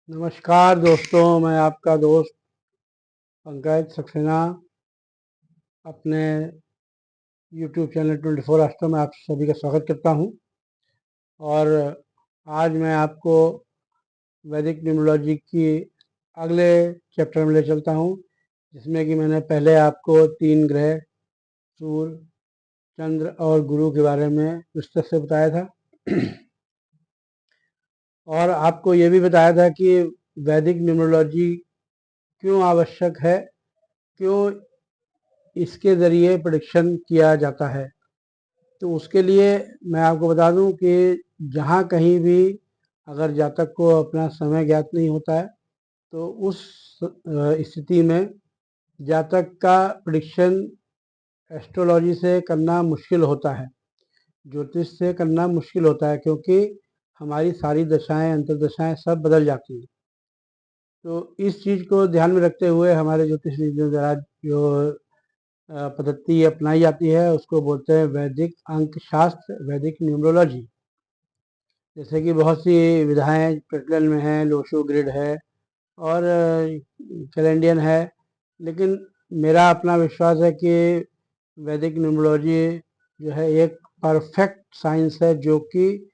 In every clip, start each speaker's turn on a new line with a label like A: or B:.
A: नमस्कार दोस्तों, मैं आपका दोस्त पंकज सक्सेना अपने YouTube चैनल 24 आस्ट्रो में आप सभी का स्वागत करता हूं। और आज मैं आपको वैदिक न्यूमरोलॉजी की अगले चैप्टर में ले चलता हूं, जिसमें कि मैंने पहले आपको 3 ग्रह सूर्य, चंद्र और गुरु के बारे में विस्तार से बताया था। और आपको ये भी बताया था कि वैदिक न्यूमरोलॉजी क्यों आवश्यक है, क्यों इसके ज़रिए प्रेडिक्शन किया जाता है। तो उसके लिए मैं आपको बता दूं कि जहाँ कहीं भी अगर जातक को अपना समय ज्ञात नहीं होता है तो उस स्थिति में जातक का प्रेडिक्शन एस्ट्रोलॉजी से करना मुश्किल होता है, ज्योतिष से करना मुश्किल होता है, क्योंकि हमारी सारी दशाएं अंतर्दशाएं सब बदल जाती हैं। तो इस चीज़ को ध्यान में रखते हुए हमारे ज्योतिष द्वारा जो पद्धति अपनाई जाती है उसको बोलते हैं वैदिक अंक शास्त्र, वैदिक न्यूमरोलॉजी। जैसे कि बहुत सी विधाएं प्रचलन में हैं, लोशो ग्रिड है और कैलेंडियन है, लेकिन मेरा अपना विश्वास है कि वैदिक न्यूमरोलॉजी जो है एक परफेक्ट साइंस है, जो कि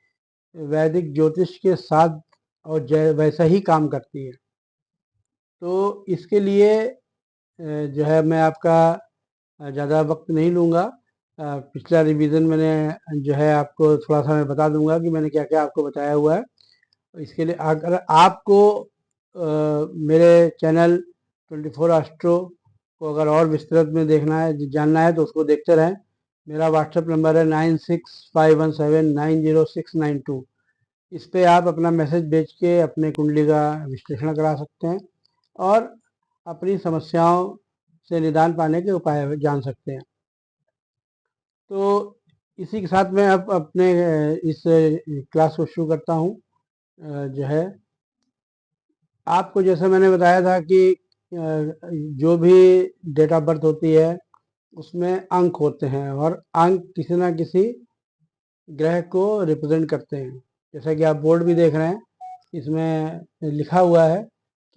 A: वैदिक ज्योतिष के साथ और वैसा ही काम करती है। तो इसके लिए जो है मैं आपका ज़्यादा वक्त नहीं लूँगा। पिछला रिवीजन मैंने जो है आपको थोड़ा सा मैं बता दूंगा कि मैंने क्या क्या आपको बताया हुआ है। इसके लिए अगर आपको मेरे चैनल 24 आस्ट्रो को अगर और विस्तृत में देखना है, जानना है, तो उसको देखते रहें। मेरा व्हाट्सएप नंबर है 9651790692। इस पे आप अपना मैसेज भेज के अपने कुंडली का विश्लेषण करा सकते हैं और अपनी समस्याओं से निदान पाने के उपाय जान सकते हैं। तो इसी के साथ मैं अब अपने इस क्लास को शुरू करता हूँ। जो है आपको जैसे मैंने बताया था कि जो भी डेट ऑफ बर्थ होती है उसमें अंक होते हैं और अंक किसी ना किसी ग्रह को रिप्रेजेंट करते हैं। जैसा कि आप बोर्ड भी देख रहे हैं, इसमें लिखा हुआ है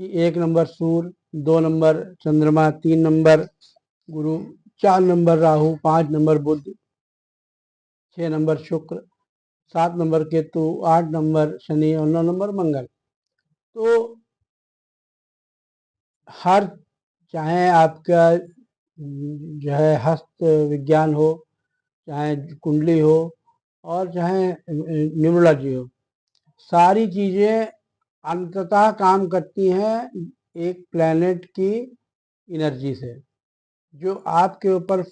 A: कि 1 नंबर सूर्य, 2 नंबर चंद्रमा, 3 नंबर गुरु, 4 नंबर राहु, 5 नंबर बुध, 6 नंबर शुक्र, 7 नंबर केतु, 8 नंबर शनि और 9 नंबर मंगल। तो हर चाहे आपका जो है हस्त विज्ञान हो, चाहे कुंडली हो और चाहे न्यूमरोलॉजी हो, सारी चीज़ें अंततः काम करती हैं एक प्लैनेट की एनर्जी से। जो आपके ऊपर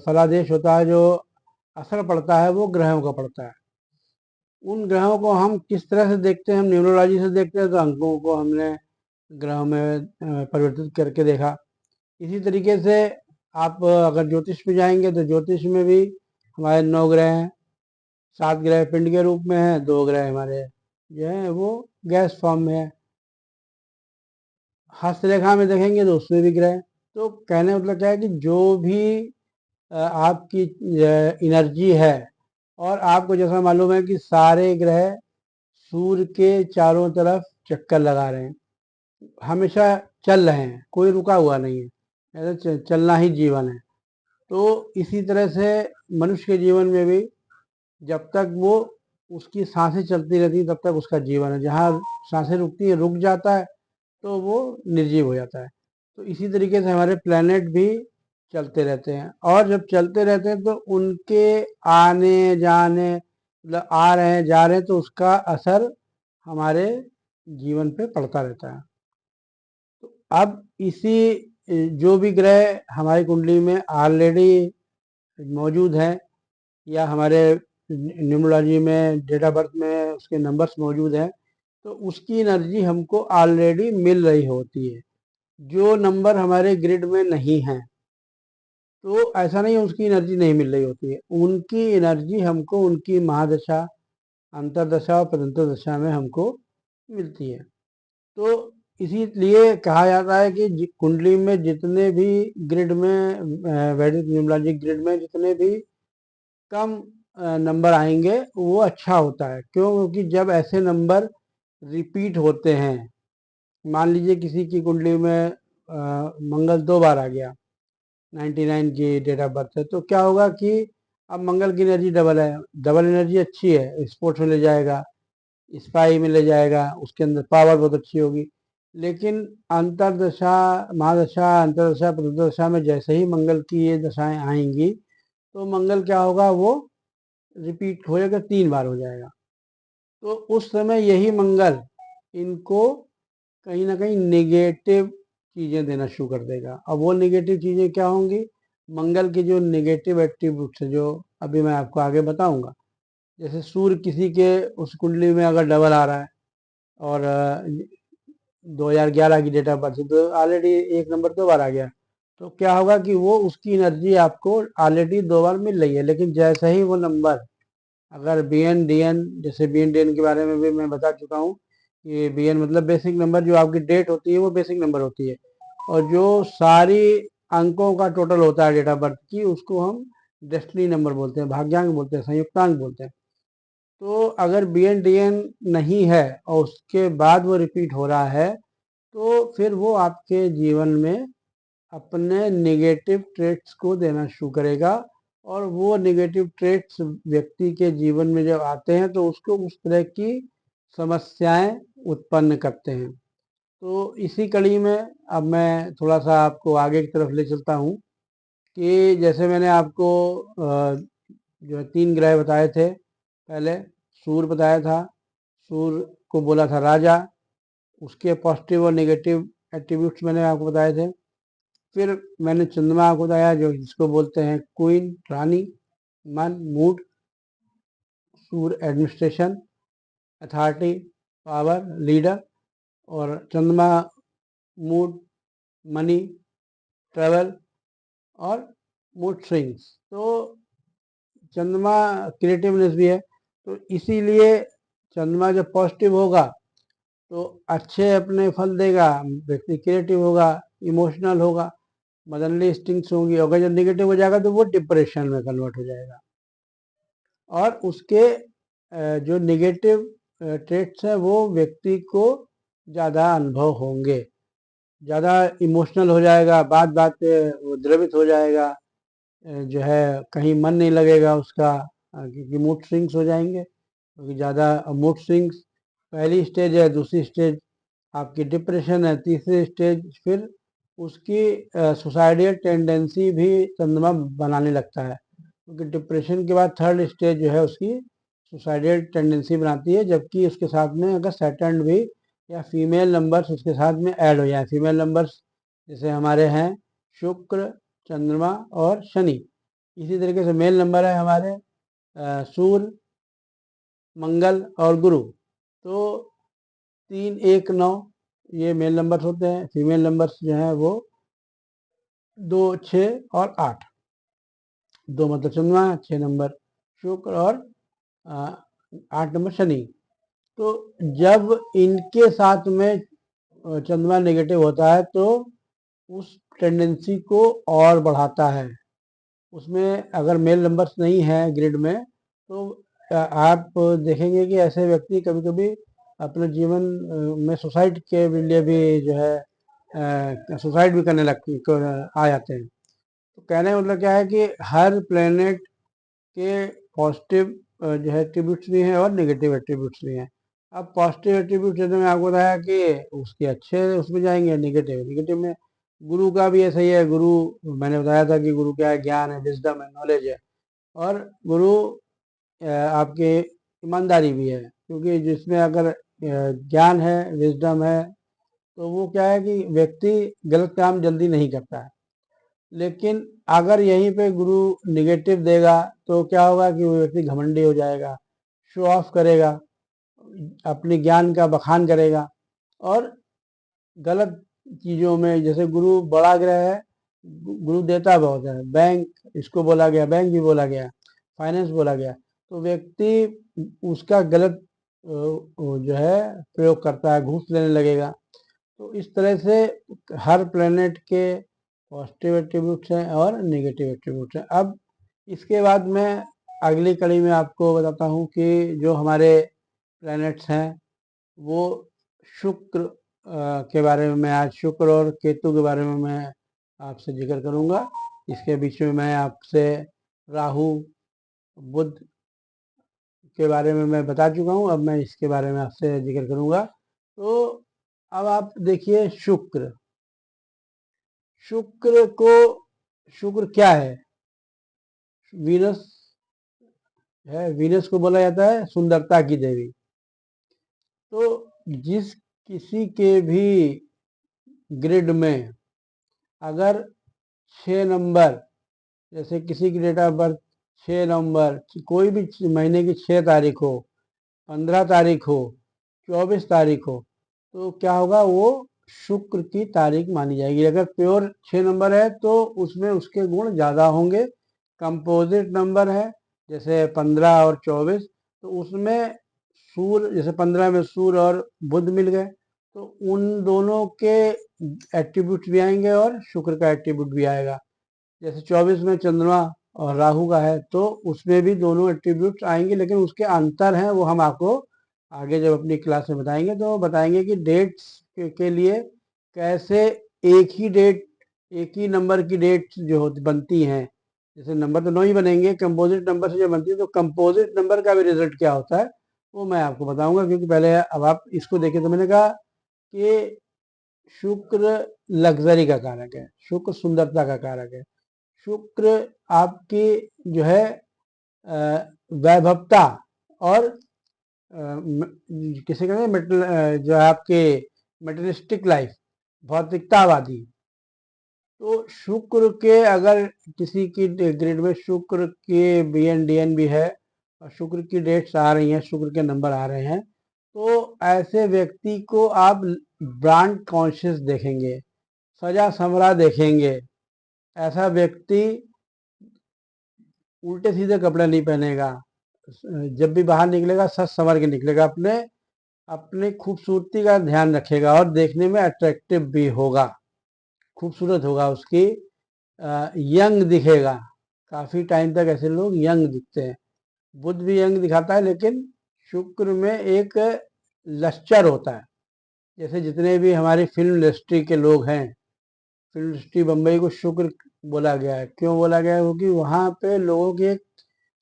A: फलादेश होता है, जो असर पड़ता है, वो ग्रहों का पड़ता है। उन ग्रहों को हम किस तरह से देखते हैं? हम न्यूमरोलॉजी से देखते हैं, तो अंकों को हमने ग्रहों में परिवर्तित करके देखा। इसी तरीके से आप अगर ज्योतिष में जाएंगे तो ज्योतिष में भी हमारे 9 ग्रह हैं, 7 ग्रह पिंड के रूप में हैं, 2 ग्रह हमारे जो है वो गैस फॉर्म में है। हस्तरेखा में देखेंगे तो उसमें भी ग्रह। तो कहने मतलब क्या है कि जो भी आपकी एनर्जी है, और आपको जैसा मालूम है कि सारे ग्रह सूर्य के चारों तरफ चक्कर लगा रहे हैं, हमेशा चल रहे हैं, कोई रुका हुआ नहीं है, ऐसा चलना ही जीवन है। तो इसी तरह से मनुष्य के जीवन में भी जब तक वो उसकी सांसें चलती रहती तब तक उसका जीवन है। जहाँ सांसें रुकती है, रुक जाता है, तो वो निर्जीव हो जाता है। तो इसी तरीके से हमारे प्लैनेट भी चलते रहते हैं, और जब चलते रहते हैं तो उनके आने जाने, मतलब आ रहे हैं जा रहे हैं, तो उसका असर हमारे जीवन पे पड़ता रहता है। तो अब इसी जो भी ग्रह हमारी कुंडली में ऑलरेडी मौजूद हैं, या हमारे न्यूमरोलॉजी में डेट ऑफ बर्थ में उसके नंबर्स मौजूद हैं, तो उसकी एनर्जी हमको ऑलरेडी मिल रही होती है। जो नंबर हमारे ग्रिड में नहीं है, तो ऐसा नहीं है उसकी एनर्जी नहीं मिल रही होती है, उनकी एनर्जी हमको उनकी महादशा, अंतरदशा और प्रदंतर दशा में हमको मिलती है। तो इसीलिए कहा जाता है कि कुंडली में जितने भी ग्रिड में वैदिक न्यूमरोलॉजी ग्रिड में जितने भी कम नंबर आएंगे वो अच्छा होता है। क्यों? क्योंकि जब ऐसे नंबर रिपीट होते हैं मान लीजिए किसी की कुंडली में मंगल 2 बार आ गया, 99 की डेट ऑफ बर्थ है, तो क्या होगा कि अब मंगल की एनर्जी डबल है, डबल एनर्जी अच्छी है, स्पोर्ट्स में ले जाएगा, स्पाई में ले जाएगा, उसके अंदर पावर बहुत अच्छी होगी। लेकिन अंतरदशा, महादशा, अंतरदशा, प्रतिदशा में जैसे ही मंगल की ये दशाएं आएंगी तो मंगल क्या होगा, वो रिपीट हो जाएगा, 3 बार हो जाएगा। तो उस समय यही मंगल इनको कहीं ना कहीं नेगेटिव चीज़ें देना शुरू कर देगा। अब वो नेगेटिव चीज़ें क्या होंगी, मंगल के जो नेगेटिव एट्रीब्यूट्स है, जो अभी मैं आपको आगे बताऊंगा। जैसे सूर्य किसी के उस कुंडली में अगर डबल आ रहा है और 2011 की डेट ऑफ बर्थ, तो ऑलरेडी 1 नंबर 2 बार आ गया, तो क्या होगा कि वो उसकी एनर्जी आपको ऑलरेडी 2 बार मिल रही है। लेकिन जैसे ही वो नंबर, अगर बी एन डी एन, जैसे बी एन डी एन के बारे में भी मैं बता चुका हूँ कि बी एन मतलब बेसिक नंबर, जो आपकी डेट होती है वो बेसिक नंबर होती है, और जो सारी अंकों का टोटल होता है डेट ऑफ बर्थ की, उसको हम डेस्टिनी नंबर बोलते हैं, भाग्यांक बोलते हैं, संयुक्तांक बोलते हैं। तो अगर बी एन डी एन नहीं है और उसके बाद वो रिपीट हो रहा है, तो फिर वो आपके जीवन में अपने नेगेटिव ट्रेट्स को देना शुरू करेगा, और वो नेगेटिव ट्रेट्स व्यक्ति के जीवन में जब आते हैं तो उसको उस तरह की समस्याएं उत्पन्न करते हैं। तो इसी कड़ी में अब मैं थोड़ा सा आपको आगे की तरफ ले चलता हूँ कि जैसे मैंने आपको जो 3 ग्रह बताए थे, पहले सूर्य बताया था, सूर्य को बोला था राजा, उसके पॉजिटिव और नेगेटिव एट्रीब्यूट्स मैंने आपको बताए थे। फिर मैंने चंद्रमा को बताया, जो जिसको बोलते हैं क्वीन, रानी, मन, मूड, सूर्य एडमिनिस्ट्रेशन, अथॉरिटी, पावर, लीडर, और चंद्रमा मूड, मनी, ट्रेवल, और मूड स्विंग्स। तो चंद्रमा क्रिएटिवनेस भी है, तो इसीलिए चंद्रमा जब पॉजिटिव होगा तो अच्छे अपने फल देगा, व्यक्ति क्रिएटिव होगा, इमोशनल होगा, मदनली इंस्टिंक्ट्स होंगी। अगर जब निगेटिव हो जाएगा तो वो डिप्रेशन में कन्वर्ट हो जाएगा, और उसके जो नेगेटिव ट्रेट्स हैं वो व्यक्ति को ज़्यादा अनुभव होंगे, ज़्यादा इमोशनल हो जाएगा, बात बात पे वो द्रवित हो जाएगा, जो है कहीं मन नहीं लगेगा उसका, क्योंकि मूड स्विंग्स हो जाएंगे, क्योंकि ज़्यादा मूड स्विंग्स पहली स्टेज है, दूसरी स्टेज आपकी डिप्रेशन है, तीसरी स्टेज फिर उसकी सुसाइडियल टेंडेंसी भी चंद्रमा बनाने लगता है, क्योंकि डिप्रेशन के बाद थर्ड स्टेज जो है उसकी सुसाइडियल टेंडेंसी बनाती है। जबकि उसके साथ में अगर सैटर्न भी या फीमेल नंबर्स उसके साथ में ऐड हो जाए, फीमेल नंबर्स जैसे हमारे हैं शुक्र, चंद्रमा और शनि, इसी तरीके से मेल नंबर है हमारे सूर्य, मंगल और गुरु। तो 3, 1, 9 ये मेल नंबर्स होते हैं। फीमेल नंबर्स जो हैं वो 2, 6 और 8। 2 मतलब चंद्रमा, 6 नंबर शुक्र और 8 नंबर शनि। तो जब इनके साथ में चंद्रमा नेगेटिव होता है तो उस टेंडेंसी को और बढ़ाता है। उसमें अगर मेल नंबर्स नहीं है ग्रिड में, तो आप देखेंगे कि ऐसे व्यक्ति कभी कभी अपने जीवन में सुसाइड के लिए भी जो है सुसाइड भी करने आ जाते हैं। तो कहने का मतलब क्या है कि हर प्लेनेट के पॉजिटिव जो है एट्रीब्यूट्स भी हैं और नेगेटिव एट्रीब्यूट्स भी हैं। अब पॉजिटिव एट्रीब्यूट जैसे मैं आपको बताया कि उसके अच्छे उसमें जाएंगे, नेगेटिव नेगेटिव में गुरु का भी ऐसा ही है। गुरु मैंने बताया था कि गुरु क्या है, ज्ञान है, विजडम है, नॉलेज है, और गुरु आपके ईमानदारी भी है, क्योंकि जिसमें अगर ज्ञान है, विजडम है, तो वो क्या है कि व्यक्ति गलत काम जल्दी नहीं करता है। लेकिन अगर यहीं पे गुरु निगेटिव देगा तो क्या होगा कि वो व्यक्ति घमंडी हो जाएगा, शो ऑफ करेगा, अपने ज्ञान का बखान करेगा, और गलत चीज़ों में, जैसे गुरु बड़ा ग्रह है, गुरु देता बहुत है, बैंक इसको बोला गया, बैंक भी बोला गया, फाइनेंस बोला गया, तो व्यक्ति उसका गलत जो है प्रयोग करता है, घूस लेने लगेगा। तो इस तरह से हर प्लेनेट के पॉजिटिव एट्रीब्यूट्स हैं और नेगेटिव एट्रीब्यूट्स हैं। अब इसके बाद मैं अगली कड़ी में आपको बताता हूँ कि जो हमारे प्लैनेट्स हैं वो शुक्र के बारे में मैं आज शुक्र और केतु के बारे में मैं आपसे जिक्र करूंगा। इसके बीच में मैं आपसे राहु बुध के बारे में मैं बता चुका हूँ, अब मैं इसके बारे में आपसे जिक्र करूंगा। तो अब आप देखिए शुक्र, शुक्र को, शुक्र क्या है? वीनस है, वीनस को बोला जाता है सुंदरता की देवी। तो जिस किसी के भी ग्रिड में अगर 6 नंबर, जैसे किसी की डेट ऑफ बर्थ 6 नवंबर, कोई भी महीने की 6 तारीख हो, 15 तारीख हो, 24 तारीख हो, तो क्या होगा, वो शुक्र की तारीख मानी जाएगी। अगर प्योर 6 नंबर है तो उसमें उसके गुण ज़्यादा होंगे। कंपोजिट नंबर है जैसे 15 और 24, तो उसमें सूर्य, जैसे 15 में सूर्य और बुध मिल गए, तो उन दोनों के एट्रीब्यूट भी आएंगे और शुक्र का एट्रीब्यूट भी आएगा। जैसे 24 में चंद्रमा और राहु का है, तो उसमें भी दोनों एट्रीब्यूट्स आएंगे, लेकिन उसके अंतर हैं, वो हम आपको आगे जब अपनी क्लास में बताएंगे तो बताएंगे कि डेट्स के लिए कैसे एक ही डेट, एक ही नंबर की डेट जो बनती हैं। जैसे नंबर तो 9 ही बनेंगे, कंपोजिट नंबर से जो बनती है, तो कंपोजिट नंबर का भी रिजल्ट क्या होता है वो मैं आपको बताऊंगा। क्योंकि पहले अब आप इसको देखें, तो मैंने कहा कि शुक्र लग्जरी का कारक है, शुक्र सुंदरता का कारक है, शुक्र आपकी जो है वैभवता और किसी कहते हैं जो है आपके मेटेरियलिस्टिक लाइफ, भौतिकतावादी। तो शुक्र के अगर किसी की ग्रिड में शुक्र के BN DN भी है और शुक्र की डेट्स आ रही हैं, शुक्र के नंबर आ रहे हैं, तो ऐसे व्यक्ति को आप ब्रांड कॉन्शियस देखेंगे, सजा संवरा देखेंगे। ऐसा व्यक्ति उल्टे सीधे कपड़े नहीं पहनेगा, जब भी बाहर निकलेगा सच संवर के निकलेगा, अपने अपने खूबसूरती का ध्यान रखेगा और देखने में अट्रैक्टिव भी होगा, खूबसूरत होगा, उसकी यंग दिखेगा। काफी टाइम तक ऐसे लोग यंग दिखते हैं। बुध भी यंग दिखाता है, लेकिन शुक्र में एक लश्चर होता है। जैसे जितने भी हमारी फिल्म इंडस्ट्री के लोग हैं, फिल्म इंडस्ट्री बम्बई को शुक्र बोला गया है। क्यों बोला गया है? क्योंकि वहाँ पे लोगों की एक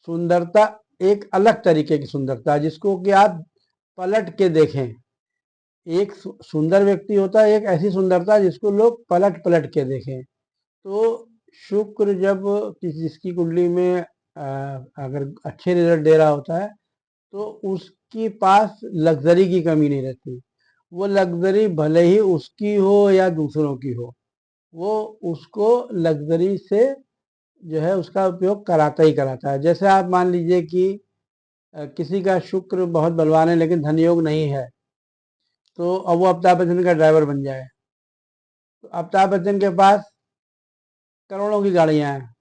A: सुंदरता, एक अलग तरीके की सुंदरता, जिसको कि आप पलट के देखें। एक सुंदर व्यक्ति होता है, एक ऐसी सुंदरता जिसको लोग पलट पलट के देखें। तो शुक्र जब जिसकी कुंडली में अगर अच्छे रिजल्ट दे रहा होता है, तो उसके पास लग्जरी की कमी नहीं रहती। वो लग्जरी भले ही उसकी हो या दूसरों की हो, वो उसको लग्जरी से जो है उसका उपयोग कराता ही कराता है। जैसे आप मान लीजिए कि किसी का शुक्र बहुत बलवान है लेकिन धनयोग नहीं है, तो अब वो अमिताभ बच्चन का ड्राइवर बन जाए, तो अमिताभ बच्चन के पास करोड़ों की गाड़ियां हैं,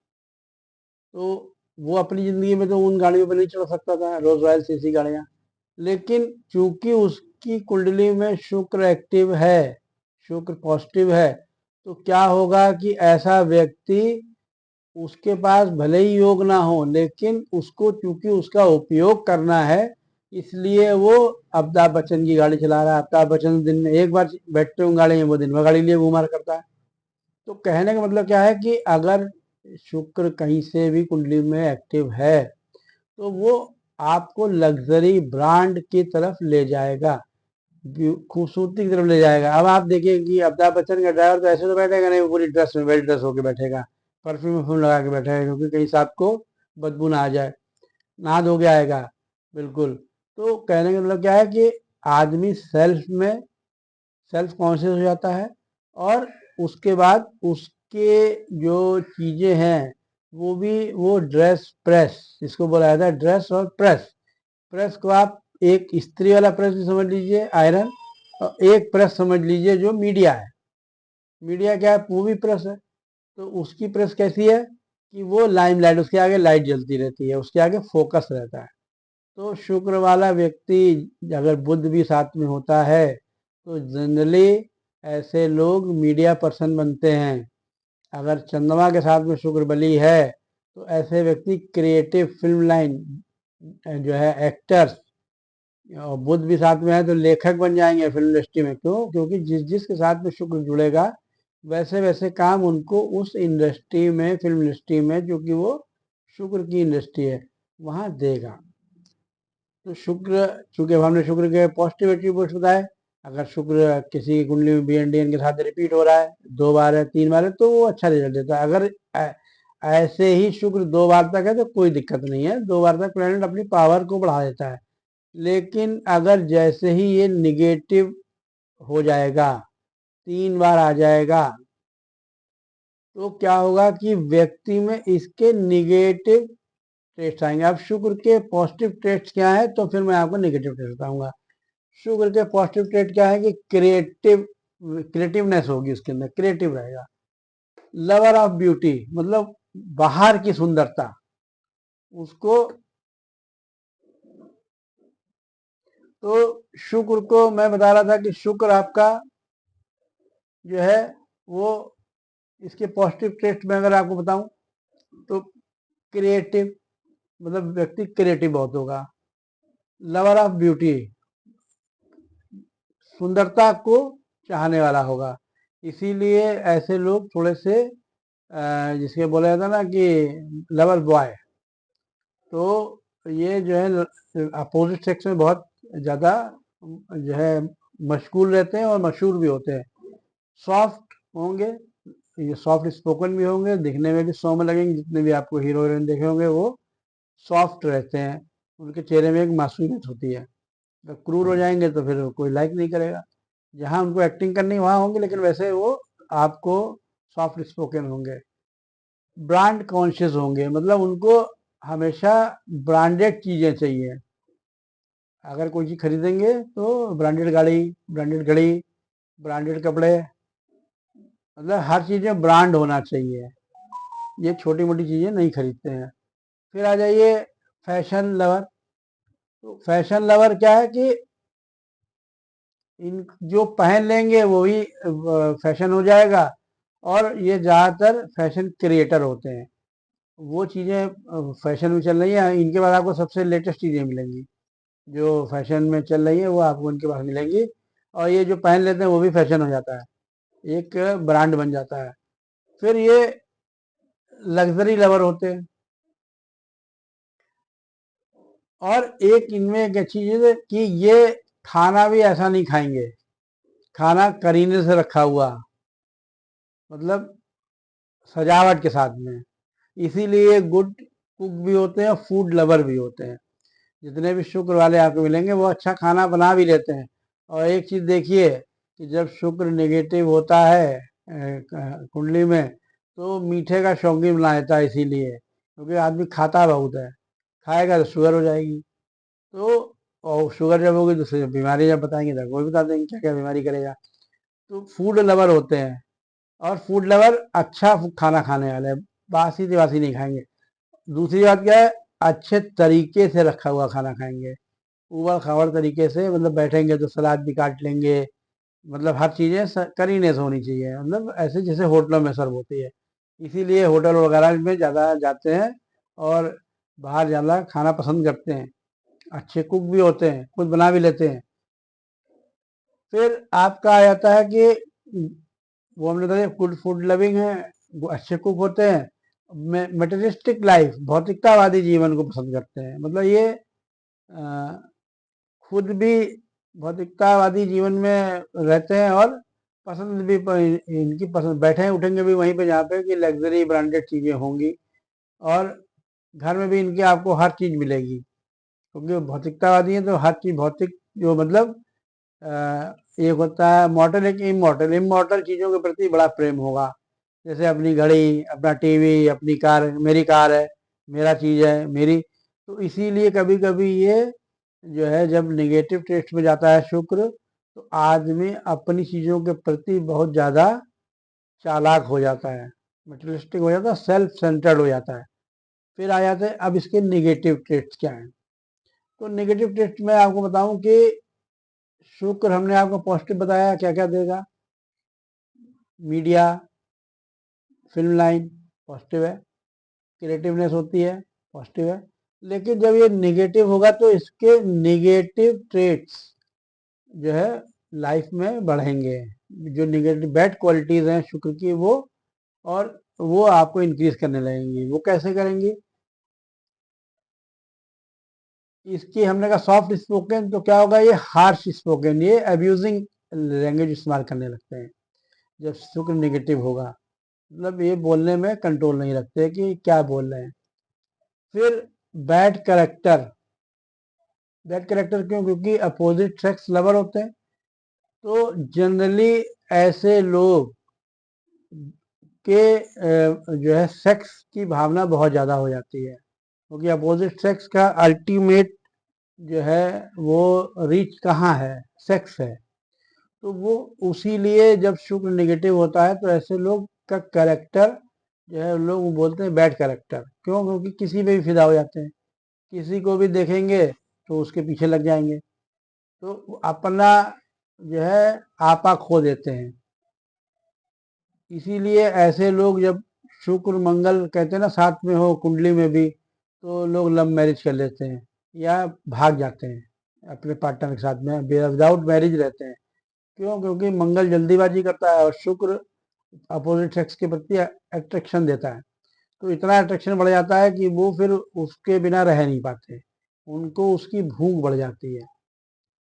A: तो वो अपनी जिंदगी में तो उन गाड़ियों पर नहीं चढ़ सकता था, रोज रॉयल्स ऐसी गाड़ियां। लेकिन चूंकि उसकी कुंडली में शुक्र एक्टिव है, शुक्र पॉजिटिव है, तो क्या होगा कि ऐसा व्यक्ति, उसके पास भले ही योग ना हो, लेकिन उसको चूंकि उसका उपयोग करना है, इसलिए वो अमिताभ बच्चन की गाड़ी चला रहा है। अमिताभ बच्चन दिन में एक बार बैठते हुए गाड़ी में, वो दिन भर गाड़ी लिए घूमा करता है। तो कहने का मतलब क्या है कि अगर शुक्र कहीं से भी कुंडली में एक्टिव है, तो वो आपको लग्जरी ब्रांड की तरफ ले जाएगा, खूबसूरती की तरफ ले जाएगा। अब आप देखिए कि अमिताभ बच्चन का ड्राइवर तो ऐसे तो बैठेगा नहीं, पूरी ड्रेस में, वेल ड्रेस होकर बैठेगा, परफ्यूम वरफ्यूम लगा के बैठेगा, क्योंकि कहीं साथ को बदबू ना आ जाए, नहा धो के आएगा बिल्कुल। तो कहने का मतलब क्या है कि आदमी सेल्फ कॉन्शियस हो जाता है, और उसके बाद उसके जो चीजें हैं वो भी, वो ड्रेस प्रेस जिसको बोला जाता है, ड्रेस और प्रेस। प्रेस को आप एक इस्त्री वाला प्रेस भी समझ लीजिए, आयरन, और एक प्रेस समझ लीजिए जो मीडिया है। मीडिया क्या है? वो भी प्रेस है। तो उसकी प्रेस कैसी है कि वो लाइमलाइट, उसके आगे लाइट जलती रहती है, उसके आगे फोकस रहता है। तो शुक्र वाला व्यक्ति, अगर बुध भी साथ में होता है, तो जनरली ऐसे लोग मीडिया पर्सन बनते हैं। अगर चंद्रमा के साथ में शुक्र बली है, तो ऐसे व्यक्ति क्रिएटिव फिल्म लाइन, जो है एक्टर्स, और बुध भी साथ में है तो लेखक बन जाएंगे फिल्म इंडस्ट्री में। क्यों? क्योंकि जिस जिसके साथ में शुक्र जुड़ेगा वैसे वैसे काम उनको उस इंडस्ट्री में, फिल्म इंडस्ट्री में, जो कि वो शुक्र की इंडस्ट्री है, वहां देगा। तो शुक्र, चूंकि हमने शुक्र के पॉजिटिव एट्रीब्यूट्स बताए, अगर शुक्र किसी की कुंडली में बी एन डी एन के साथ रिपीट हो रहा है, 2 बार है, 3 बार है, तो वो अच्छा रिजल्ट देता है। अगर ऐसे ही शुक्र 2 बार तक है तो कोई दिक्कत नहीं है, 2 बार तक प्लैनेट अपनी पावर को बढ़ा देता है। लेकिन अगर जैसे ही ये निगेटिव हो जाएगा, 3 बार आ जाएगा, तो क्या होगा कि व्यक्ति में इसके निगेटिव ट्रेट्स आएंगे। अब शुक्र के पॉजिटिव ट्रेट्स क्या है, तो फिर मैं आपको निगेटिव ट्रेट्स बताऊंगा। शुक्र के पॉजिटिव ट्रेट क्या है कि क्रिएटिवनेस होगी, उसके अंदर क्रिएटिव रहेगा। लवर ऑफ ब्यूटी, मतलब बाहर की सुंदरता, उसको। तो शुक्र को मैं बता रहा था कि शुक्र आपका जो है वो, इसके पॉजिटिव ट्रेट में अगर आपको बताऊं तो क्रिएटिव, मतलब व्यक्ति क्रिएटिव बहुत होगा। लवर ऑफ ब्यूटी, सुंदरता को चाहने वाला होगा। इसीलिए ऐसे लोग थोड़े से जिसके बोला जाता ना कि लवर बॉय, तो ये जो है अपोजिट सेक्स में बहुत ज़्यादा जो है मशगूल रहते हैं और मशहूर भी होते हैं। सॉफ्ट होंगे, ये सॉफ्ट स्पोकन भी होंगे, दिखने में भी सौ में लगेंगे। जितने भी आपको हीरो हीरोइन देखे होंगे वो सॉफ्ट रहते हैं, उनके चेहरे में एक मासूमियत होती है। अगर क्रूर हो जाएंगे तो फिर कोई लाइक नहीं करेगा। जहाँ उनको एक्टिंग करनी वहाँ होंगे, लेकिन वैसे वो आपको सॉफ्ट स्पोकन होंगे। ब्रांड कॉन्शियस होंगे, मतलब उनको हमेशा ब्रांडेड चीज़ें चाहिए। अगर कोई चीज़ खरीदेंगे तो ब्रांडेड गाड़ी, ब्रांडेड घड़ी, ब्रांडेड कपड़े, मतलब हर चीज़ में ब्रांड होना चाहिए। ये छोटी मोटी चीज़ें नहीं खरीदते हैं। फिर आ जाइए फैशन लवर। तो फैशन लवर क्या है कि इन जो पहन लेंगे वो ही फैशन हो जाएगा। और ये ज़्यादातर फैशन क्रिएटर होते हैं। वो चीज़ें फैशन में चल रही हैं, इनके बाद आपको सबसे लेटेस्ट चीज़ें मिलेंगी। जो फैशन में चल रही है वो आपको उनके पास मिलेंगी। और ये जो पहन लेते हैं वो भी फैशन हो जाता है, एक ब्रांड बन जाता है। फिर ये लग्जरी लवर होते हैं। और एक इनमें एक अच्छी चीज़ है कि ये खाना भी ऐसा नहीं खाएंगे, खाना करीने से रखा हुआ, मतलब सजावट के साथ में। इसीलिए गुड कुक भी होते हैं, फूड लवर भी होते हैं। जितने भी शुक्र वाले आपको मिलेंगे वो अच्छा खाना बना भी लेते हैं। और एक चीज़ देखिए कि जब शुक्र नेगेटिव होता है कुंडली में, तो मीठे का शौकीन बना देता है। इसीलिए क्योंकि आदमी खाता बहुत है, खाएगा तो शुगर हो जाएगी। तो और शुगर जब होगी तो बीमारी जब बताएंगे तो वो भी बता देंगे क्या क्या बीमारी करेगा। तो फूड लवर होते हैं। और फूड लवर अच्छा खाना खाने वाले हैं, बासी तिबासी नहीं खाएंगे। दूसरी बात क्या है, अच्छे तरीके से रखा हुआ खाना खाएंगे, उबड़ खाबड़ तरीके से, मतलब बैठेंगे तो सलाद भी काट लेंगे। मतलब हर चीज़ें करीने से होनी चाहिए, मतलब ऐसे जैसे होटलों में सर्व होती है। इसीलिए होटल वगैरह में ज़्यादा जाते हैं और बाहर ज़्यादा खाना पसंद करते हैं। अच्छे कुक भी होते हैं, खुद बना भी लेते हैं। फिर आपका आ जाता है कि वो हमने बताया गुड फूड लविंग है, वो अच्छे कुक होते हैं। मटेरियलिस्टिक लाइफ, भौतिकतावादी जीवन को पसंद करते हैं। मतलब ये अ, खुद भी भौतिकतावादी जीवन में रहते हैं और पसंद भी इनकी पसंद, बैठे उठेंगे भी वहीं पे जहाँ पे कि लग्जरी ब्रांडेड चीज़ें होंगी। और घर में भी इनके आपको हर चीज़ मिलेगी, क्योंकि भौतिकतावादी है तो हर चीज़ भौतिक, जो मतलब एक होता है मॉडल, एक इमॉर्टल। इमॉर्टल चीज़ों के प्रति बड़ा प्रेम होगा, जैसे अपनी घड़ी, अपना टीवी, अपनी कार, मेरी कार है, मेरा चीज़ है मेरी। तो इसीलिए कभी कभी ये जो है जब निगेटिव टेस्ट में जाता है शुक्र, तो आदमी अपनी चीज़ों के प्रति बहुत ज़्यादा चालाक हो जाता है, मटेरियलिस्टिक हो जाता है, सेल्फ सेंटर्ड हो जाता है। फिर आ जाते हैं अब इसके निगेटिव ट्रेट्स क्या हैं। तो निगेटिव ट्रेट्स में आपको बताऊं कि शुक्र हमने आपको पॉजिटिव बताया क्या क्या देगा। मीडिया, फिल्म लाइन पॉजिटिव है। क्रिएटिवनेस होती है, पॉजिटिव है। लेकिन जब ये निगेटिव होगा तो इसके निगेटिव ट्रेट्स जो है लाइफ में बढ़ेंगे। जो निगेटिव बैड क्वालिटीज हैं शुक्र की और वो आपको इंक्रीज करने लगेंगी। वो कैसे करेंगी? इसकी हमने कहा सॉफ्ट स्पोकन, तो क्या होगा? ये हार्श स्पोकन, ये अब्यूजिंग लैंग्वेज इस्तेमाल करने लगते हैं जब शुक्र निगेटिव होगा। मतलब ये बोलने में कंट्रोल नहीं रखते कि क्या बोल रहे हैं। फिर बैड करेक्टर। बैड करेक्टर क्यों? क्योंकि अपोजिट सेक्स लवर होते हैं, तो जनरली ऐसे लोग के जो है सेक्स की भावना बहुत ज़्यादा हो जाती है, क्योंकि अपोजिट सेक्स का अल्टीमेट जो है वो रीच कहाँ है? सेक्स है। तो वो उसी लिए जब शुक्र नेगेटिव होता है तो ऐसे लोग का कैरेक्टर जो है लोग बोलते हैं बैड कैरेक्टर। क्यों? क्योंकि किसी पे भी फिदा हो जाते हैं, किसी को भी देखेंगे तो उसके पीछे लग जाएंगे, तो अपना जो है आपा खो देते हैं। इसीलिए ऐसे लोग जब शुक्र मंगल कहते हैं ना साथ में हो कुंडली में भी, तो लोग लव मैरिज कर लेते हैं या भाग जाते हैं अपने पार्टनर के साथ में, विदाउट मैरिज रहते हैं। क्यों? क्योंकि मंगल जल्दीबाजी करता है और शुक्र अपोजिट सेक्स के प्रति अट्रैक्शन देता है, तो इतना अट्रैक्शन बढ़ जाता है कि वो फिर उसके बिना रह नहीं पाते, उनको उसकी भूख बढ़ जाती है।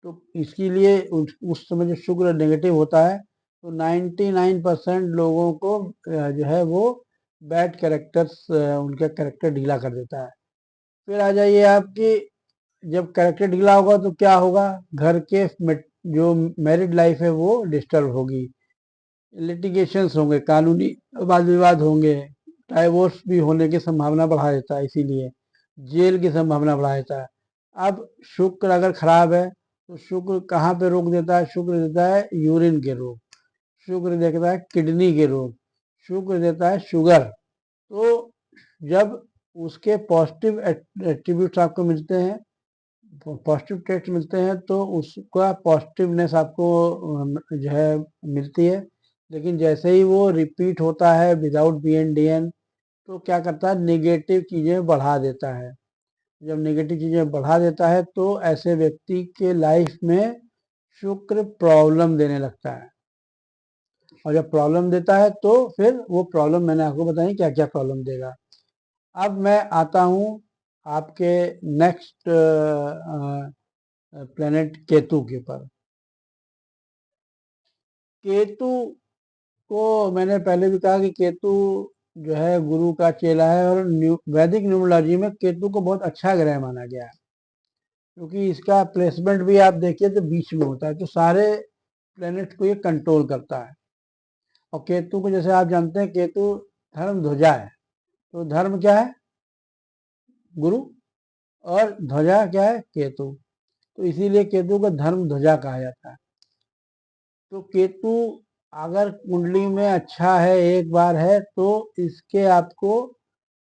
A: तो इसके लिए उस समय जो शुक्र नेगेटिव होता है तो 99% लोगों को जो है वो बैड कैरेक्टर्स उनका कैरेक्टर ढीला कर देता है। फिर आ जाइए आपकी, जब कैरेक्टर ढीला होगा तो क्या होगा? घर के जो मैरिड लाइफ है वो डिस्टर्ब होगी, लिटिगेशंस होंगे, कानूनी वाद विवाद होंगे, डाइवोर्स भी होने की संभावना बढ़ा देता है, इसीलिए जेल की संभावना बढ़ा देता है। अब शुक्र अगर खराब है तो शुक्र कहाँ पे रोक देता है? शुक्र देता है यूरिन के रोग, शुक्र देता है किडनी के रोग, शुक्र देता है शुगर। तो जब उसके पॉजिटिव एट्रीब्यूट्स आपको मिलते हैं, पॉजिटिव ट्रेट्स मिलते हैं, तो उसका पॉजिटिवनेस आपको जो है मिलती है। लेकिन जैसे ही वो रिपीट होता है without B N D N, तो क्या करता है? नेगेटिव चीज़ें बढ़ा देता है। जब नेगेटिव चीज़ें बढ़ा देता है तो ऐसे व्यक्ति के लाइफ में शुक्र प्रॉब्लम देने लगता है, और जब प्रॉब्लम देता है तो फिर वो प्रॉब्लम मैंने आपको बताई क्या क्या प्रॉब्लम देगा। अब मैं आता हूँ आपके नेक्स्ट प्लेनेट केतु के ऊपर। केतु को मैंने पहले भी कहा कि केतु जो है गुरु का चेला है, और वैदिक न्यूमरोलॉजी में केतु को बहुत अच्छा ग्रह माना गया है, क्योंकि इसका प्लेसमेंट भी आप देखिए तो बीच में होता है, तो सारे प्लेनेट को ये कंट्रोल करता है। और केतु को जैसे आप जानते हैं केतु धर्म ध्वजा है, तो धर्म क्या है? गुरु, और ध्वजा क्या है? केतु। तो इसीलिए केतु को धर्म ध्वजा कहा जाता है। तो केतु अगर कुंडली में अच्छा है, एक बार है, तो इसके आपको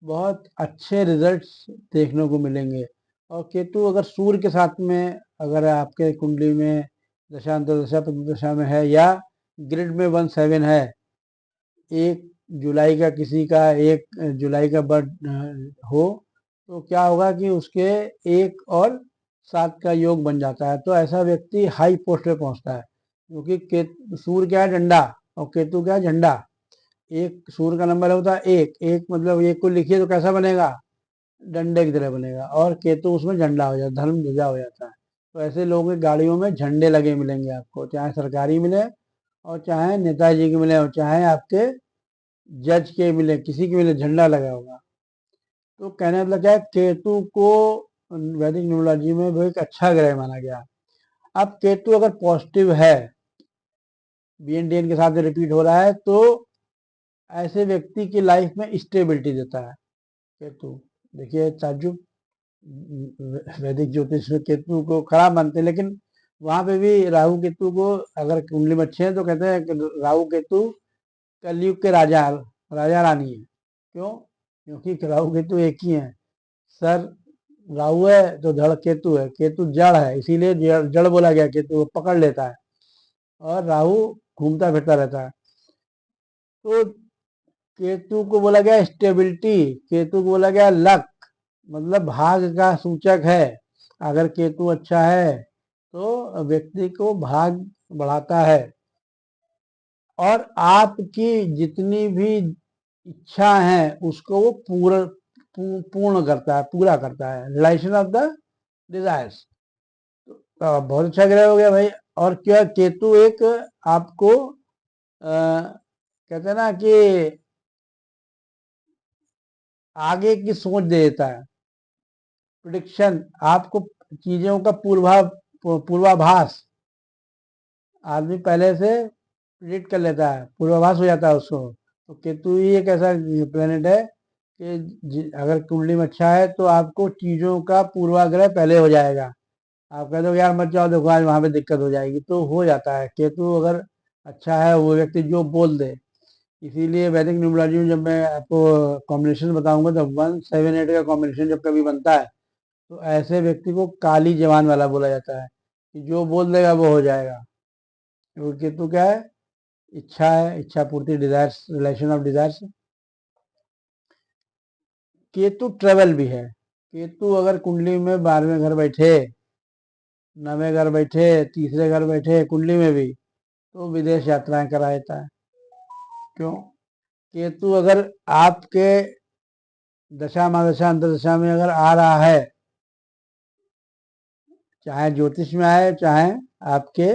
A: बहुत अच्छे रिजल्ट्स देखने को मिलेंगे। और केतु अगर सूर्य के साथ में अगर आपके कुंडली में दशा दशा में है, या ग्रिड में 1/7 है, 1 जुलाई का किसी का 1 जुलाई का बर्थ हो, तो क्या होगा कि उसके 1 और 7 का योग बन जाता है, तो ऐसा व्यक्ति हाई पोस्ट पे पहुंचता है। क्योंकि सूर्य क्या है? डंडा, और केतु क्या है? झंडा। एक सूर्य का नंबर होता है 1, मतलब 1 को लिखिए तो कैसा बनेगा? डंडे की तरह बनेगा, और केतु उसमें झंडा हो जाता है, धर्म ध्वजा हो जाता है। तो ऐसे लोगों की गाड़ियों में झंडे लगे मिलेंगे आपको, चाहे सरकारी मिले और चाहे नेताजी के मिले और चाहे आपके जज के मिले, किसी के मिले, झंडा लगा होगा। तो कहने मतलब क्या है, केतु को वैदिक न्यूमरोलॉजी में वो एक अच्छा ग्रह माना गया। अब केतु अगर पॉजिटिव है, BN-DN के साथ रिपीट हो रहा है, तो ऐसे व्यक्ति की लाइफ में स्टेबिलिटी देता है केतु। देखिए ताज्जुब, वैदिक ज्योतिष में केतु को खराब मानते हैं, लेकिन वहां पे भी राहु केतु को अगर कुंडली में अच्छे हैं तो कहते हैं कि राहु केतु कलयुग के राजा राजा रानी है। क्यों? क्योंकि राहु केतु एक ही है। सर राहु है तो धड़ केतु है, केतु जड़ है, इसीलिए जड़ बोला गया, केतु वो पकड़ लेता है, और राहु घूमता फिरता रहता है। तो केतु को बोला गया स्टेबिलिटी, केतु को बोला गया लक, मतलब भाग का सूचक है। अगर केतु अच्छा है तो व्यक्ति को भाग बढ़ाता है और आपकी जितनी भी इच्छा है उसको वो पूर्ण करता है, पूरा करता है। Relation of the desires. तो बहुत अच्छा ग्रह हो गया भाई। और क्या केतु एक आपको कहते हैं ना कि आगे की सोच दे देता है, प्रिडिक्शन, आपको चीजों का पूर्वाभास। आदमी पहले से प्रिडिक्ट कर लेता है, पूर्वाभास हो जाता है उसको। तो केतु ही एक ऐसा प्लेनेट है कि अगर कुंडली में अच्छा है तो आपको चीजों का पूर्वाग्रह पहले हो जाएगा। आप कह दो यार मत जाओ, देखो आज वहां पे दिक्कत हो जाएगी, तो हो जाता है। केतु अगर अच्छा है, वो व्यक्ति जो बोल दे। इसीलिए वैदिक न्यूमरोलॉजी में जब मैं आपको कॉम्बिनेशन बताऊंगा, तो 178 का कॉम्बिनेशन जब कभी बनता है तो ऐसे व्यक्ति को काली जवान वाला बोला जाता है, कि जो बोल देगा वो हो जाएगा। तो केतु क्या है? इच्छा है, इच्छा पूर्ति, desires, relation of desires. Ketu travel भी है। केतु अगर कुंडली में 12वें घर बैठे, 9वें घर बैठे, तीसरे घर बैठे कुंडली में भी, तो विदेश यात्राएं करा देता है। क्यों? केतु अगर आपके दशा महादशा अंतरदशा में अगर आ रहा है, चाहे ज्योतिष में आए चाहे आपके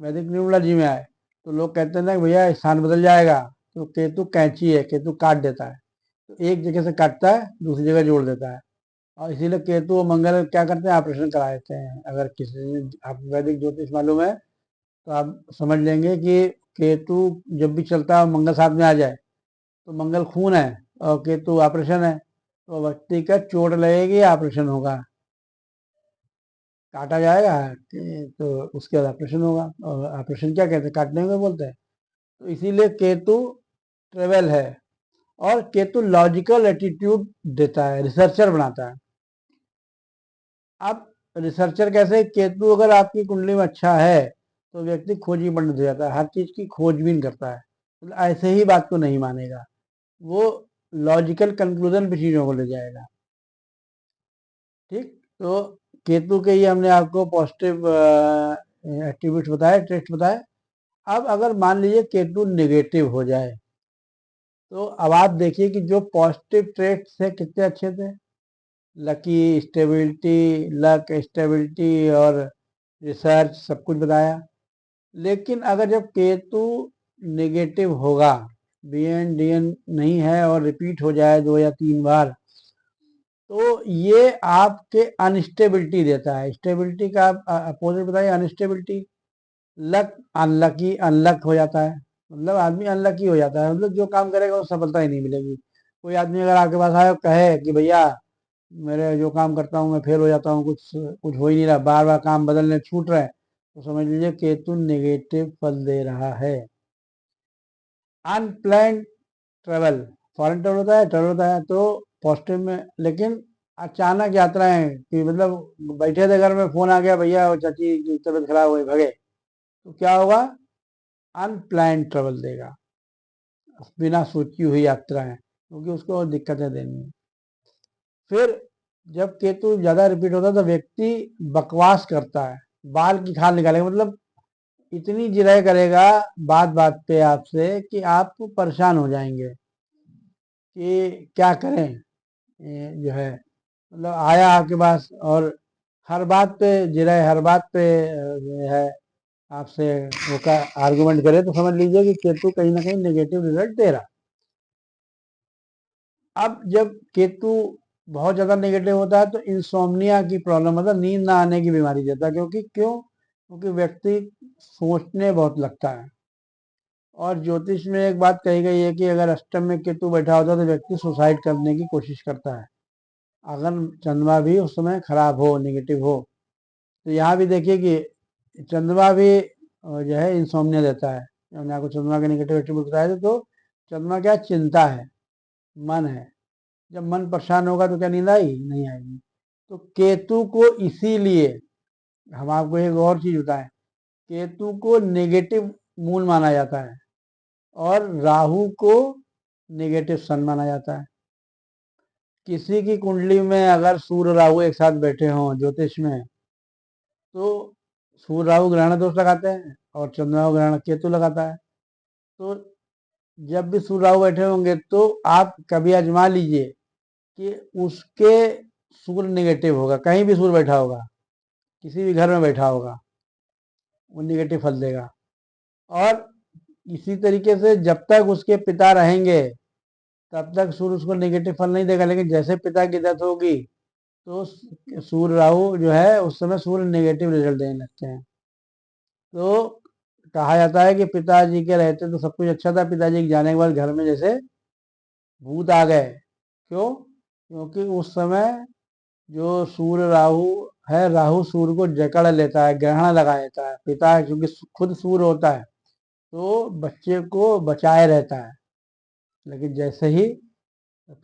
A: वैदिक न्यूमरोलॉजी में आए, तो लोग कहते हैं ना कि भैया स्थान बदल जाएगा। तो केतु कैंची है, केतु काट देता है। तो एक जगह से काटता है, दूसरी जगह जोड़ देता है। और इसीलिए केतु और मंगल क्या करते हैं? ऑपरेशन करा देते हैं। अगर किसी आप वैदिक ज्योतिष मालूम है तो आप समझ लेंगे कि केतु जब भी चलता है, मंगल साथ में आ जाए, तो मंगल खून है और केतु ऑपरेशन है, तो व्यक्ति का चोट लगेगी, ऑपरेशन होगा, काटा जाएगा तो उसके बाद ऑपरेशन होगा। और ऑपरेशन क्या कहते हैं? काटने को बोलते हैं। तो इसीलिए केतु ट्रेवल है। और केतु लॉजिकल एटीट्यूड देता है, रिसर्चर बनाता है। अब रिसर्चर कैसे? केतु अगर आपकी कुंडली में अच्छा है तो व्यक्ति खोजी पंडित हो जाता है, हर चीज की खोजबीन करता है। मतलब ऐसे ही बात को नहीं मानेगा, वो लॉजिकल कंक्लूजन पे चीजों को ले जाएगा। ठीक। तो केतु के ही हमने आपको पॉजिटिव एट्रीब्यूट बताए, टेस्ट बताए। अब अगर मान लीजिए केतु नेगेटिव हो जाए, तो अब आप देखिए कि जो पॉजिटिव ट्रेट्स थे कितने अच्छे थे। लकी, स्टेबिलिटी, लक, स्टेबिलिटी और रिसर्च, सब कुछ बताया। लेकिन अगर जब केतु नेगेटिव होगा, बीएन डीएन नहीं है और रिपीट हो जाए 2 या 3 बार, तो ये आपके अनस्टेबिलिटी देता है। स्टेबिलिटी का आप अपोजिट बताइए, अनस्टेबिलिटी। लक, अनलकी, अनलक हो जाता है, मतलब आदमी अनलकी हो जाता है, मतलब जो काम करेगा वो सफलता ही नहीं मिलेगी। कोई आदमी अगर आपके पास आए और कहे कि भैया मेरे जो काम करता हूँ मैं फेल हो जाता हूँ, कुछ कुछ हो ही नहीं रहा, बार बार काम बदलने छूट रहे हैं, तो समझ लीजिए केतु नेगेटिव फल दे रहा है। अनप्लान्ड ट्रेवल, फॉरेन ट्रेवल होता है, ट्रेवल होता है तो पॉजिटिव में। लेकिन अचानक यात्राएं, कि मतलब बैठे थे घर में, फोन आ गया भैया और चाची की तबीयत खराब हुई, भगे, तो क्या होगा? अनप्लान्ड ट्रेवल देगा, बिना सोची हुई यात्राएं, क्योंकि उसको दिक्कतें देनी है। फिर जब केतु ज्यादा रिपीट होता है तो व्यक्ति बकवास करता है, बाल की खाल निकालेगा, मतलब इतनी जिराई करेगा बात बात पे आपसे कि आप परेशान हो जाएंगे कि क्या करें। ये जो है, मतलब आया आपके पास और हर बात पे जिराए, हर बात पे जो है आपसे वो का आर्गुमेंट करे, तो समझ लीजिए कि केतु कहीं ना कहीं नेगेटिव रिजल्ट दे रहा। अब जब केतु बहुत ज्यादा नेगेटिव होता है तो इंसोम्निया की प्रॉब्लम, मतलब नींद ना आने की बीमारी देता है। क्योंकि व्यक्ति सोचने बहुत लगता है। और ज्योतिष में एक बात कही गई है कि अगर अष्टम में केतु बैठा होता है तो व्यक्ति सुसाइड करने की कोशिश करता है, अगर चंद्रमा भी उस समय खराब हो, नेगेटिव हो। तो यहाँ भी देखिए कि चंद्रमा भी जो है इंसोम्निया देता है। मैंने आपको चंद्रमा के नेगेटिव एट्रीब्यूट बताया थे। तो चंद्रमा क्या? चिंता है, मन है। जब मन परेशान होगा तो क्या नींद आएगी? नहीं आएगी। तो केतु को इसीलिए हम आपको एक और चीज बताएं, केतु को नेगेटिव मून माना जाता है और राहु को नेगेटिव सन माना जाता है। किसी की कुंडली में अगर सूर्य राहु एक साथ बैठे हों ज्योतिष में, तो सूर्य राहु ग्रहण दोष लगाते हैं और चंद्रमा ग्रहण केतु लगाता है। तो जब भी सूर्य राहु बैठे होंगे तो आप कभी आजमा लीजिए कि उसके सूर्य नेगेटिव होगा, कहीं भी सूर्य बैठा होगा, किसी भी घर में बैठा होगा, वो नेगेटिव फल देगा। और इसी तरीके से जब तक उसके पिता रहेंगे तब तक सूर्य उसको नेगेटिव फल नहीं देगा, लेकिन जैसे पिता की डेथ होगी तो सूर्य राहु जो है उस समय सूर्य नेगेटिव रिजल्ट देने लगते हैं। तो कहा जाता है कि पिताजी के रहते तो सब कुछ अच्छा था, पिताजी के जाने के बाद घर में जैसे भूत आ गए। क्यों? क्योंकि उस समय जो सूर्य राहु है, राहु सूर्य को जकड़ लेता है, ग्रहण लगा लेता है। पिता क्योंकि खुद सूर्य होता है तो बच्चे को बचाए रहता है, लेकिन जैसे ही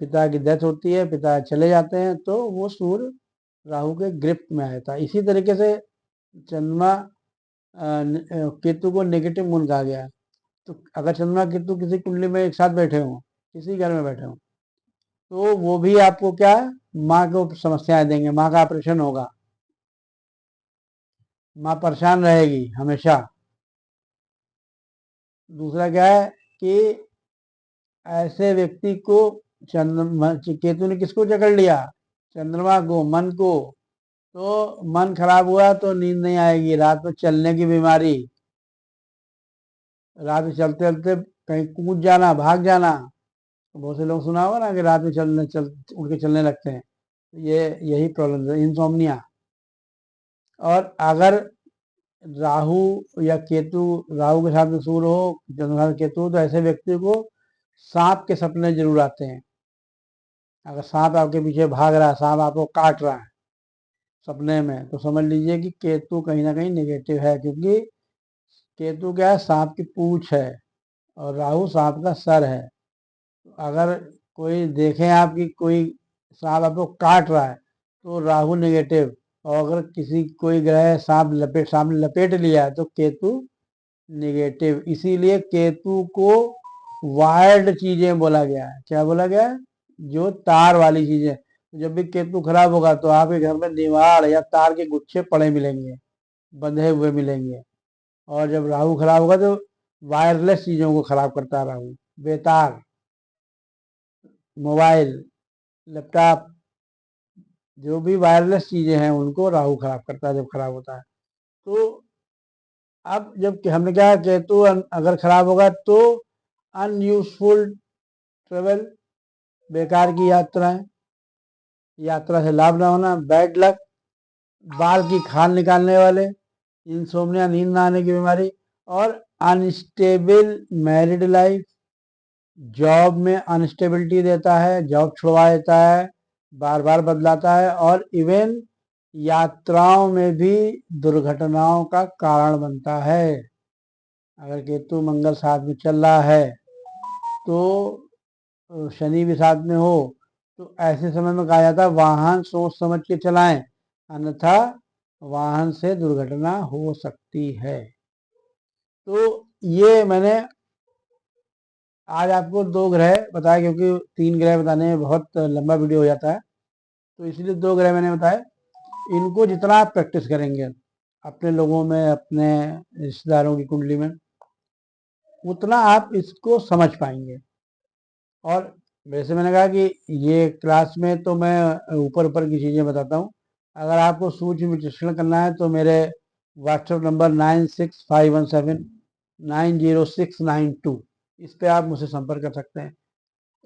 A: पिता की डेथ होती है, पिता चले जाते हैं, तो वो सूर्य राहु के गिरफ्त में आ जाता है। इसी तरीके से चंद्रमा केतु को नेगेटिव मून कहा गया है। तो अगर चंद्रमा केतु किसी कुंडली में एक साथ बैठे हों, किसी घर में बैठे हों, तो वो भी आपको क्या है, माँ को समस्याएं देंगे, माँ का ऑपरेशन होगा, माँ परेशान रहेगी हमेशा। दूसरा क्या है कि ऐसे व्यक्ति को चंद्रमा केतु ने किसको जकड़ लिया, चंद्रमा को, मन को। तो मन खराब हुआ तो नींद नहीं आएगी, रात में चलने की बीमारी, रात में चलते चलते कहीं कूद जाना, भाग जाना। तो बहुत से लोग सुना होगा ना कि रात में उठ के चलने लगते हैं। ये यही प्रॉब्लम है, इंसोम्निया। और अगर राहु या केतु, राहु के साथ में सूर्य हो, चंद्रमा के केतु, तो ऐसे व्यक्ति को सांप के सपने जरूर आते हैं। अगर सांप आपके पीछे भाग रहा है, सांप आपको काट रहा है सपने में, तो समझ लीजिए कि केतु कहीं ना कहीं नेगेटिव है। क्योंकि केतु क्या है, सांप की पूंछ है और राहु सांप का सर है। अगर कोई देखें आपकी कोई सांप आपको काट रहा है तो राहु नेगेटिव, और अगर किसी कोई ग्रह सांप ने लपेट लिया है तो केतु नेगेटिव। इसीलिए केतु को वायर्ड चीजें बोला गया है। क्या बोला गया है? जो तार वाली चीजें। जब भी केतु खराब होगा तो आपके घर में दीवार या तार के गुच्छे पड़े मिलेंगे, बंधे हुए मिलेंगे। और जब राहु खराब होगा तो वायरलेस चीजों को खराब करता है राहु, बेतार, मोबाइल, लैपटॉप, जो भी वायरलेस चीजें हैं उनको राहु खराब करता है जब खराब होता है। तो अब जब हमने क्या, केतु अगर खराब होगा तो अनयूजफुल ट्रेवल, बेकार की यात्राएं, यात्रा से लाभ ना होना, बैड लक, बाल की खाल निकालने वाले, इंसोम्निया, नींद ना आने की बीमारी, और अनस्टेबल मैरिड लाइफ, जॉब में अनस्टेबिलिटी देता है, जॉब छुड़वा देता है, बार बार बदलाता है, और इवन यात्राओं में भी दुर्घटनाओं का कारण बनता है। अगर केतु मंगल साथ में चल रहा है तो शनि भी साथ में हो, तो ऐसे समय में कहा जाता है वाहन सोच समझ के चलाएं, अन्यथा वाहन से दुर्घटना हो सकती है। तो ये मैंने आज आपको 2 ग्रह बताए, क्योंकि 3 ग्रह बताने में बहुत लंबा वीडियो हो जाता है, तो इसलिए 2 ग्रह मैंने बताए। इनको जितना आप प्रैक्टिस करेंगे अपने लोगों में, अपने रिश्तेदारों की कुंडली में, उतना आप इसको समझ पाएंगे। और वैसे मैंने कहा कि ये क्लास में तो मैं ऊपर ऊपर की चीज़ें बताता हूँ। अगर आपको सूक्ष्म विश्लेषण करना है तो मेरे व्हाट्सएप नंबर 9651790692, इस पे आप मुझसे संपर्क कर सकते हैं,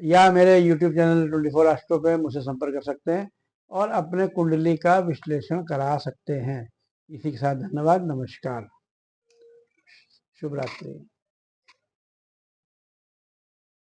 A: या मेरे यूट्यूब चैनल 24 एस्ट्रो पे मुझसे संपर्क कर सकते हैं और अपने कुंडली का विश्लेषण करा सकते हैं। इसी के साथ धन्यवाद, नमस्कार, शुभ रात्रि।